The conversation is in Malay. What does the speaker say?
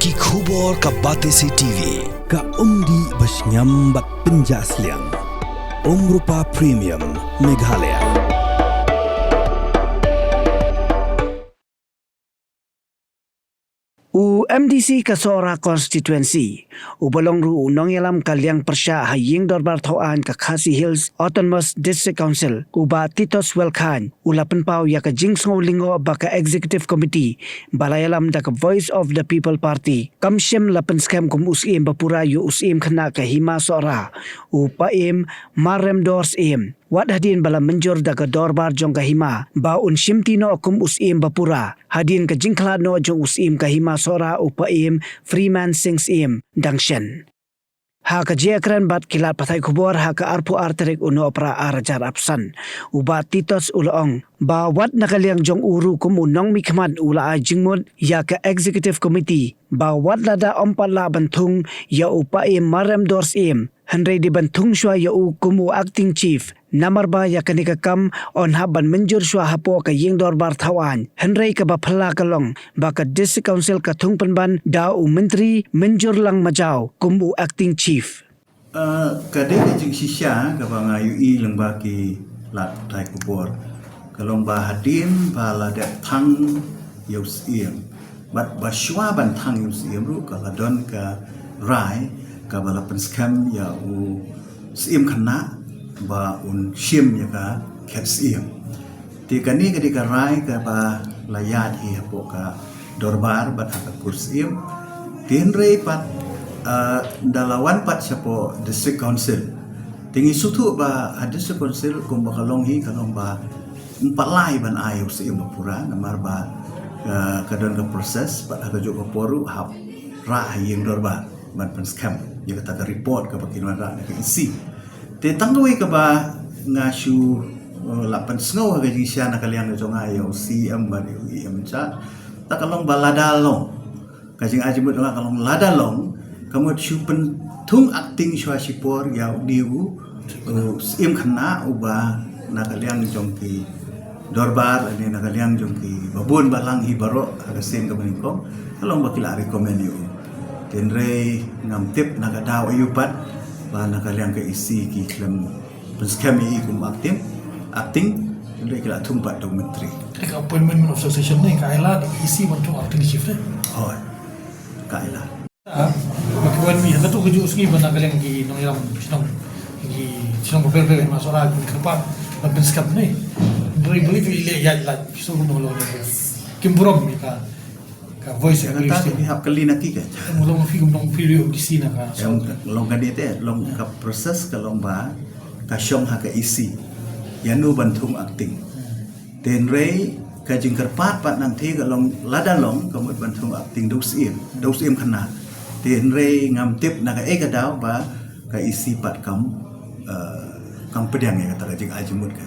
Ki khubor ka Batesi TV. Ka umdi basnyambak penjaslian. Rupa Premium Meghalaya. MDC Kasora Constituency ubalong ru unong yalam kalyang persya haying dorbar thoan ka Khasi Hills Autonomous District Council uba Titos Welkhan ulapan pau ya ka jingsngo lingo ba ka Executive Committee balayalam da ka Voice of the People Party kamsyem lapan scam kum usim bapura yu usim khana ka hima sora upaim marem dors im Wat hadin bala menjur daga dorbar jong kahima ba unshim tino akum usim bapura hadin ka jingkla no jong usim kahima sora upaim Freeman Sings im dangshen. Ha ka jekran bat kilat patai kubor ha ka arpu arterik uno pra arajar apsan uba Titos ulong ba wat nakaliang jong uru kum unong mikmat ula jingmud ya ka Executive Committee ba wat lada ompala bantung ya upaim marem dors im Henry di bantung shwa ya kumu acting chief namar ba ya kanika kam on haban menjur shwa hapo ka ying dorbar thawan Henry ka baphala kalong ba ka district council ka thung panban da menteri menjur lang majau kumu acting chief Kadai jing sisya ka banga UI lengba ki lat thai kubor kalong ba hadin ba la de thang yus iem bat ba shwa ban thang yus iem ru ka ladon ka rai ka bala penskam ya u sim khana ba un shim ya ka khet sim ti kani ka di ka rai ka ba layat hi po ka dorbar bat ka kursim tin rei pat dalawan pat siapo district council tingi sutu ba district council kum ba kalong hi kalong ba empat lai ban ayo sim pura namar ba kadon ka proses pat ka jo ka poru hap ra yeng dorbar ban penskam ya kata ka report ka bakin wara ka isi te tanggawi ka ba ngasu lapan snow ka jing sia nakaliang jong ayo CM ba ni em cha takalong baladalong ka jing ajimut la kalong ladalong kamu chupen tung acting shwa sipor ya diu CM khana uba nakaliang jong ki dorbar ni nakaliang jong ki babun balang hi baro ka sen ka baniko kalong bakila recommend you tenre ngam tip nagadaw ayupat ba nakaliang ka isi ki klem penskami kum acting tenre kila tumpat do menteri ka appointment of succession ni kaila isi bantu acting chief ni oh kaila makiwan mi hatu keju uski ba nakaliang ki nong yalam sinong papel masora kepa penskam ni beli ile ya la so no lo kimburom mi ka voice yang tadi pihak kali nanti kan mulong film nong video di sini kan yang long kadete long ka proses ka lomba ka syong ha ka isi yanu bantung acting tenre ka jingkar pat nanti ka long ladalong ka mut bantung acting dos im khana tenre ngam tip na ka daw ba ka isi pat kam pedang ya kata jing ajimut ka